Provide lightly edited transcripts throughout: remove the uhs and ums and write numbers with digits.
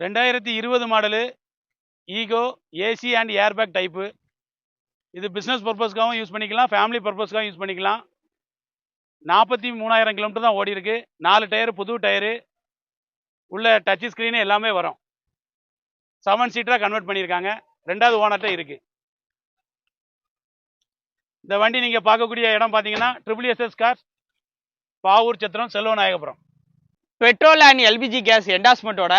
2020 model eco AC and airbag type. இது business பர்பஸ்க்காகவும் use பண்ணிக்கலாம், ஃபேமிலி பர்பஸ்க்காகவும் யூஸ் பண்ணிக்கலாம். 43,000 கிலோமீட்டர் தான் ஓடி இருக்கு. 4 டயரு புது டயரு, உள்ள டச் ஸ்க்ரீனு எல்லாமே வரும். 7 சீட்டராக கன்வெர்ட் பண்ணியிருக்காங்க. 2வது ஓனர்கிட்ட இருக்கு. இந்த வண்டி நீங்கள் பார்க்கக்கூடிய இடம் பார்த்தீங்கன்னா SSS car, Pavoor Chatram, Selvanayagapuram. Petrol and LPG gas என்டாஸ்மெண்ட்டோட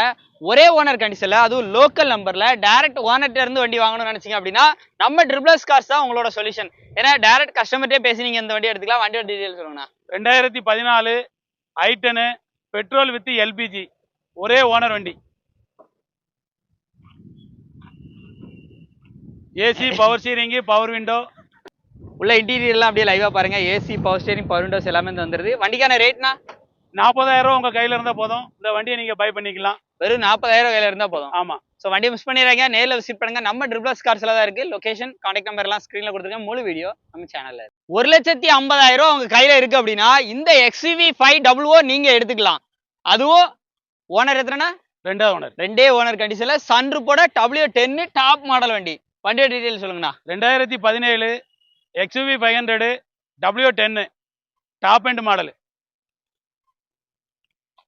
ஒரே ஓனர் கண்டிஷன்ல, அதுவும் லோக்கல் நம்பர்ல டைரக்ட் ஓனர்கிட்ட இருந்து வண்டி வாங்கணும்னு நினைச்சீங்க அப்படின்னா நம்ம ட்ரிபிள்எஸ் கார்ஸ் தான் உங்களோட சொல்யூஷன். ஏன்னா டைரக்ட் கஸ்டமர்கிட்டே பேசி நீங்க இந்த வண்டி எடுத்துக்கலாம். வண்டியோட டீடைல் சொல்லுங்கண்ணா. 2014 i10 பெட்ரோல் வித் எல்பிஜி, ஒரே ஓனர் வண்டி. AC, power steering, power window, உள்ள இன்டீரியர்லாம் அப்படியே லைவா பாருங்க. AC, power steering, power windows எல்லாமே வந்துருது. வண்டிக்கான ரேட்னா 40,000 ரூபா உங்க கையில இருந்தா போதும். இந்த வண்டியை நீங்க பை பண்ணிக்கலாம். வெறும் 40,000 கையில இருந்தா போதும். ஆமா. ஸோ வண்டியை மிஸ் பண்ணிடுறாங்க, நேரில் விசிட் பண்ணுங்க. நம்ம ட்ரிபிள்எஸ் கார்ஸ்ல தான் இருக்கு. லொகேஷன், கான்டாக்ட் நம்பர் எல்லாம் ஸ்கிரீன்ல கொடுத்துருக்கேன். முழு வீடியோ நம்ம சேனல்ல இருக்கு. 1,50,000 ரூபா உங்க கையில இருக்கு அப்படின்னா இந்த XUV 500 நீங்க எடுத்துக்கலாம். அதுவும் ஓனர் எத்தனைனா? 2வது ஓனர். 2 ஓனர் கண்டிஷன்ல சன்ரூஃபோட W10 டாப் மாடல் வண்டி. வண்டியோட டீடைல் சொல்லுங்கண்ணா. 2017 XUV 500 W10 top end model.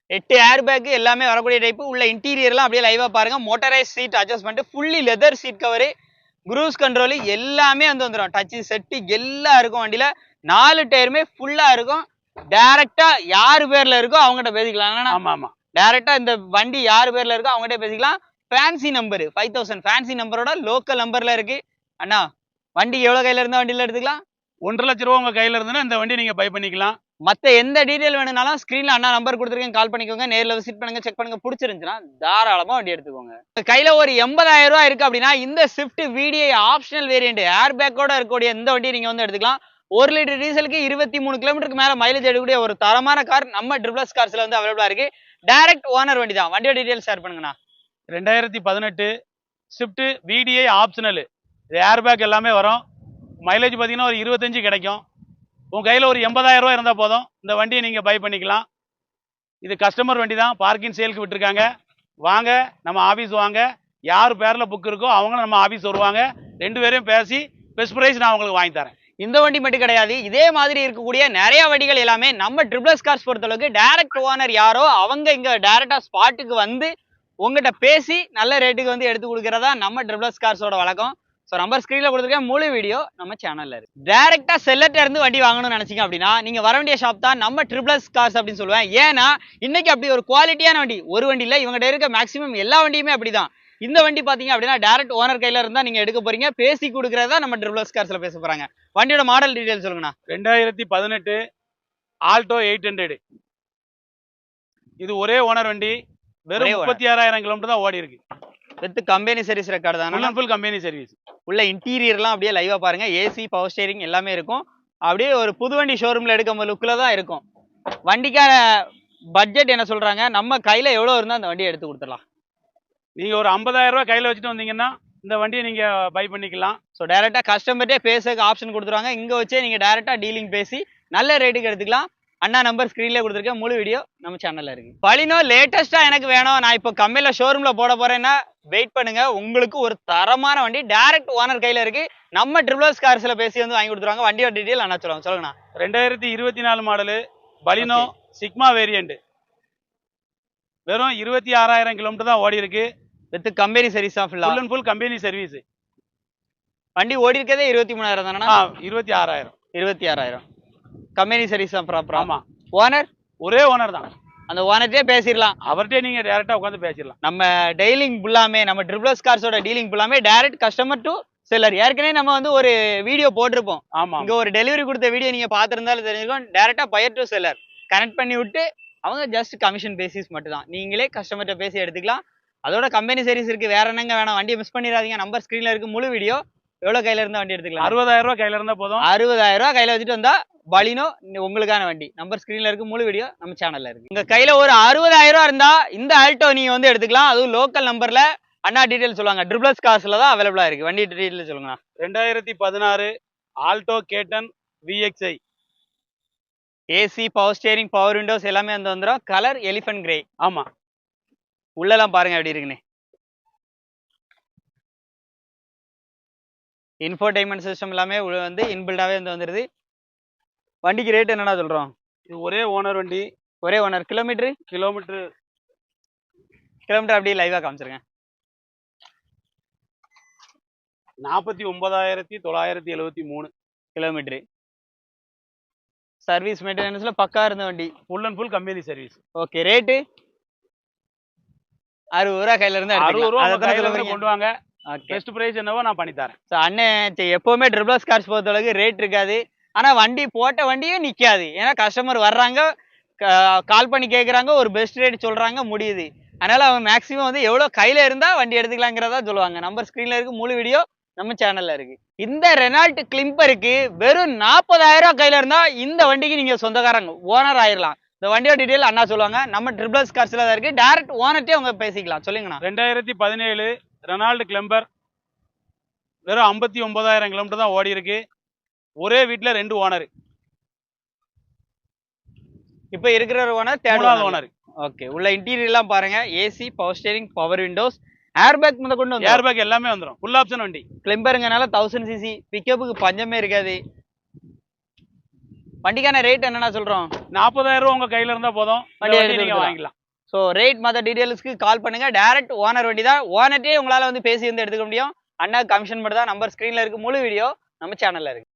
8 air bag எல்லாமே வரக்கூடிய டைப்பு. உள்ள இன்டீரியர்லாம் அப்படியே லைவா பாருங்க. Motorised seat adjustment, fully leather seat cover, cruise control எல்லாமே வந்துடும். டச் செட்டு எல்லாம் இருக்கும் வண்டியில. 4 டயருமே ஃபுல்லா இருக்கும். டைரக்டா யாரு பேர்ல இருக்கோ அவங்ககிட்ட பேசிக்கலாம். ஆமா ஆமா, டைரக்டா இந்த வண்டி யாரு பேர்ல இருக்கோ அவங்ககிட்ட பேசிக்கலாம். ஃபேன்சி நம்பர் 5000 ஃபேன்சி நம்பரோட லோக்கல் நம்பர்ல இருக்கு. அண்ணா வண்டி எவ்வளவு கையில இருந்தா வண்டியில எடுத்துக்கலாம்? 1,50,000 ரூபா உங்க கையில இருந்ததுன்னா இந்த வண்டி நீங்க பை பண்ணிக்கலாம். மத்த எந்த டீடைல் வேணும்னாலும் ஸ்கிரீன்ல அண்ணா நம்பர் கொடுத்துருக்கேன், கால் பண்ணிக்கோங்க. நேரில் விசிட் பண்ணுங்க, செக் பண்ணுங்க. பிடிச்சிருந்துச்சுன்னா தாராளமா வண்டி எடுத்துக்கோங்க. கையில ஒரு 80,000 ரூபாய் இருக்கு அப்படின்னா இந்த ஸ்விஃப்ட் VDI ஆப்ஷனல் வேரியன்ட் ஏர் பேக்கோட இருக்கக்கூடிய இந்த வண்டியை நீங்க வந்து எடுத்துக்கலாம். 1 லிட்டர் டீசலுக்கு 23 கிலோமீட்டருக்கு மேல மைலேஜ் எடுக்கக்கூடிய ஒரு தரமான கார் நம்ம ட்ரிபிள்எஸ் கார்ஸ்ல வந்து அவைலபிளா இருக்கு. டைரக்ட் ஓனர் வண்டி தான். வண்டியோட டீடைல் ஷேர் பண்ணுங்கண்ணா. 2018 ஸ்விஃப்ட் VDI ஆப்ஷனல், ஏர் பேக் எல்லாமே வரும். மைலேஜ் பார்த்தீங்கன்னா ஒரு 25 கிடைக்கும். உங்க கையில் ஒரு 80,000 ரூபா இருந்தால் போதும். இந்த வண்டியை நீங்கள் பை பண்ணிக்கலாம். இது கஸ்டமர் வண்டி தான், பார்க்கிங் சேலுக்கு விட்டுருக்காங்க. வாங்க நம்ம ஆஃபீஸ் வாங்க. யார் பேரில் புக் இருக்கோ அவங்களும் நம்ம ஆஃபீஸ் வருவாங்க. 2 பேரையும் பேசி பெஸ்ட் ப்ரைஸ் நான் உங்களுக்கு வாங்கி தரேன். இந்த வண்டி மட்டும் கிடையாது, இதே மாதிரி இருக்கக்கூடிய நிறைய வண்டிகள் எல்லாமே நம்ம ட்ரிபிள்எஸ் கார்ஸ் பொறுத்தளவுக்கு டைரக்ட் ஓனர் யாரோ அவங்க இங்க டைரக்டா ஸ்பாட்டுக்கு வந்து உங்ககிட்ட பேசி நல்ல ரேட்டுக்கு வந்து எடுத்து கொடுக்கறதா நம்ம ட்ரிபிள்எஸ் கார்ஸோட வழக்கம். ஸோ நம்பர் ஸ்க்ரீனில் கொடுத்துருக்கேன். முழு வீடியோ நம்ம சேனலில் இருக்கு. டேரெக்டாக செல்லர்ட்ட இருந்து வண்டி வாங்கணும்னு நினச்சிங்க அப்படின்னா நீங்கள் வர வேண்டிய ஷாப் தான் நம்ம ட்ரிபிள்எஸ் கார்ஸ் அப்படின்னு சொல்லுவேன். ஏன்னா இன்னைக்கு அப்படி ஒரு குவாலிட்டியான வண்டி ஒரு வண்டி இல்லை, இவங்ககிட்ட இருக்க மேக்ஸிமம் எல்லா வண்டியுமே அப்படி தான். இந்த வண்டி பார்த்தீங்க அப்படின்னா டேரக்ட் ஓனர் கையில் இருந்தால் நீங்கள் எடுக்க போறீங்க. பேசி கொடுக்குறதா நம்ம ட்ரிபிள்எஸ் கார்ஸில் பேச போகிறாங்க. வண்டியோட மாடல் டீடைல் சொல்லுங்கண்ணா. 2018 ஆல்டோ 800. இது ஒரே ஓனர் வண்டி. வெறும் 36,000 கிலோமீட்டர் தான் ஓடி இருக்கு. வித் கம்பெனி சர்வீஸ் ரெக்கார்டு தான். Full company service. உள்ள இன்டீரியர்லாம் அப்படியே லைவா பாருங்க. ஏசி, பவர் ஸ்டீரிங் எல்லாமே இருக்கும். அப்படியே ஒரு புது வண்டி ஷோரூம்ல எடுக்கும் லுக்ல தான் இருக்கும். வண்டிக்கான பட்ஜெட் என்ன சொல்றாங்க, நம்ம கையில எவ்வளவு இருந்தா அந்த வண்டியை எடுத்து கொடுத்துடலாம்? நீங்க ஒரு 50,000 ரூபாய் கையில வச்சுட்டு வந்தீங்கன்னா இந்த வண்டியை நீங்க பை பண்ணிக்கலாம். ஸோ டைரக்டா கஸ்டமர்ட்டே பேசுறதுக்கு ஆப்ஷன் கொடுத்துருவாங்க. இங்க வச்சே நீங்க டைரக்டா டீலிங் பேசி நல்ல ரேட்டுக்கு எடுத்துக்கலாம். அண்ணா நம்பர் ஸ்க்ரீன்ல கொடுத்துருக்கேன். முழு வீடியோ நம்ம சேனல்ல இருக்கு. பலினோ லேட்டஸ்டா எனக்கு வேணும், நான் இப்போ கம்பெனில ஷோரூம்ல போட போறேன்னா வெயிட் பண்ணுங்க. உங்களுக்கு ஒரு தரமான வண்டி டைரக்ட் ஓனர் கையில இருக்கு. நம்ம ட்ரிபிள்எஸ் கார்ஸ்ல பேசி வந்து வாங்கி கொடுத்துருவாங்க. வண்டியோட டீடைல் அண்ணா சொல்லுங்கண்ணா. 2024 மாடலு பலினோ சிக்மா வேரியன்ட். வெறும் 26,000 கிலோமீட்டர் தான் ஓடி இருக்கு. With company service of full and full company service. வண்டி ஓடி இருக்கதே 23,000 தானே? 26,000. 26,000 கம்பெனி சர்வீஸ் தான் ப்ராப்பர். ஆமா. ஓனர் ஒரே ஓனர் தான். அந்த ஓனர்ட்டே பேசிடலாம். அவர்கிட்ட நீங்க டைரக்டா உட்காந்து பேசிடலாம். நம்ம டீலிங் ஃபுல்லாமே நம்ம ட்ரிபிள்எஸ் கார்ஸோட டீலிங் ஃபுல்லாமே டைரக்ட் கஸ்டமர் டு செல்லர். ஏற்கனவே நம்ம வந்து ஒரு வீடியோ போட்டிருப்போம். ஆமா. இங்க ஒரு டெலிவரி கொடுத்த வீடியோ நீங்க பார்த்திருந்தாலும் தெரிஞ்சிருக்கும். டைரக்டா பையர் டு செல்லர் கனெக்ட் பண்ணி விட்டு அவங்க ஜஸ்ட் கமிஷன் பேசிஸ் மட்டும் தான். நீங்களே கஸ்டமர்கிட்ட பேசி எடுத்துக்கலாம். அதோட கம்பெனி சர்வீஸ் இருக்கு. வேற என்னங்க வேணாம், வண்டியை மிஸ் பண்ணிடாதீங்க. நம்பர் ஸ்கிரீன்ல இருக்கு. முழு வீடியோ. எவ்வளவு கையில இருந்தா வண்டி எடுத்துக்கலாம்? 60,000 ரூபாய் கையில இருந்தா போதும். 60,000 ரூபாய் கையில வச்சுட்டு வந்தா பலினோ உங்களுக்கான வண்டி. நம்பர் ஸ்கிரீன்ல இருக்கு. முழு வீடியோ நம்ம சேனல்ல இருக்கு. உங்க கையில ஒரு 60,000 ரூபாய் இருந்தா இந்த ஆல்டோ நீங்க வந்து எடுத்துக்கலாம். அதுவும் லோக்கல் நம்பர்ல. அண்ணா டீடைல் சொல்லுவாங்க. ட்ரிபிள்எஸ் கார்ஸ்ல தான் அவைலபிளா இருக்கு. வண்டி டீடைல் சொல்லுங்க. 2016 Alto K ten VXI. AC, power steering, power windows எல்லாமே வந்து வந்துடும். Colour elephant grey. ஆமா. உள்ளெல்லாம் பாருங்க எப்படி இருக்குன்னு. இன்ஃபோடைன்மெண்ட் சிஸ்டம் எல்லாமே வந்து இன்பில்டாவே வந்து வந்துருது. வண்டிக்கு ரேட் என்னடா சொல்றோம்? இது ஒரே ஓனர் வண்டி. ஒரே ஓனர். கிலோமீட்டர் அப்படியே லைவா காமிச்சிருங்க. 49,973 கிலோமீட்டர். சர்வீஸ் மெயின்டெனன்ஸ்ல பக்கா இருந்த வண்டி. Full and full company service. Okay. Rate 60 ரூபா கையில இருந்து 60 ரூபா எடுத்துக்கலாம். கையில இருந்து கொண்டு வாங்க. ஓகே. பெஸ்ட் பிரைஸ் என்னவோ நான் பண்ணி தரேன். அண்ணன் எப்பவுமே ட்ரிபிள் கார்ஸ் பொறுத்த அளவுக்கு ரேட் இருக்காது. ஆனா வண்டி போட்ட வண்டியும் நிக்காது. ஏன்னா கஸ்டமர் வர்றாங்க, கால் பண்ணி கேக்குறாங்க, ஒரு பெஸ்ட் ரேட் சொல்றாங்க, முடியுது. அதனால அவங்க மேக்ஸிமம் வந்து எவ்வளவு கையில இருந்தா வண்டி எடுத்துக்கலாங்கிறதா சொல்லுவாங்க. நம்பர் ஸ்கிரீன்ல இருக்கு, முழு வீடியோ நம்ம சேனல்ல இருக்கு. இந்த ரெனால்ட் கிளிம்பருக்கு வெறும் 40,000 கையில இருந்தா இந்த வண்டிக்கு நீங்க சொந்தக்காரங்க ஓனர் ஆயிரலாம். இந்த வண்டியோட டீடைல் அண்ணா சொல்லுவாங்க. நம்ம ட்ரிபிள் கார்ஸ்ல தான் இருக்கு. டைரக்ட் ஓனர்ட்டே அவங்க பேசிக்கலாம். சொல்லுங்கண்ணா. 2017 ரெனால்டு கிளம்பர் வெறும் 59,000 கிலோமீட்டர் தான் ஓடி இருக்கு. ஒரே வீட்டுல 2 ஓனர். இப்ப இருக்கிற ஓனர் மூணாவது ஓனர். ஓகே. உள்ள இன்டீரியர் எல்லாம் பாருங்க. AC, power steering, power Windows, airbag முதல் கொண்டு வந்து ஏர்பேக் எல்லாமே வந்துரும். ஃபுல் ஆப்ஷன் வண்டி. கிளிம்பருங்கனால 1000 சிசி பிக்கப்புக்கு பஞ்சமே இருக்காது. வண்டிக்கான ரேட் என்னன்னா சொல்றோம்? 40,000 ரூபா உங்க கையில இருந்தா போதும், வண்டி நீங்க வாங்கிக்கலாம். ஸோ ரேட் மற்ற டீடைல்ஸ்க்கு கால் பண்ணுங்க. டைரக்ட் ஓனர் வண்டி தான். ஓனர்ட்டே உங்களால வந்து பேசி வந்து எடுத்துக்க முடியும். அண்ணா கமிஷன் மட்டும் தான். நம்பர் ஸ்கிரீன்ல இருக்கு, முழு வீடியோ நம்ம சேனல்ல இருக்கு.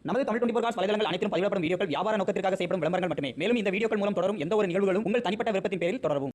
நமது தமிழ் 24 கார்ஸ் வலைதளங்கள் அனைத்தும் பதிவிடப்படும் வீடியோக்கள் வியாபார நோக்கத்திற்காக செய்யப்படும் விளம்பரங்கள் மட்டுமே. மேலும் இந்த வீடியோக்கள் மூலம் தொடரும் எந்த ஒரு நிகழ்வுகளும் உங்கள் தனிப்பட்ட விருப்பத்தின் பேரில் தொடரவும்.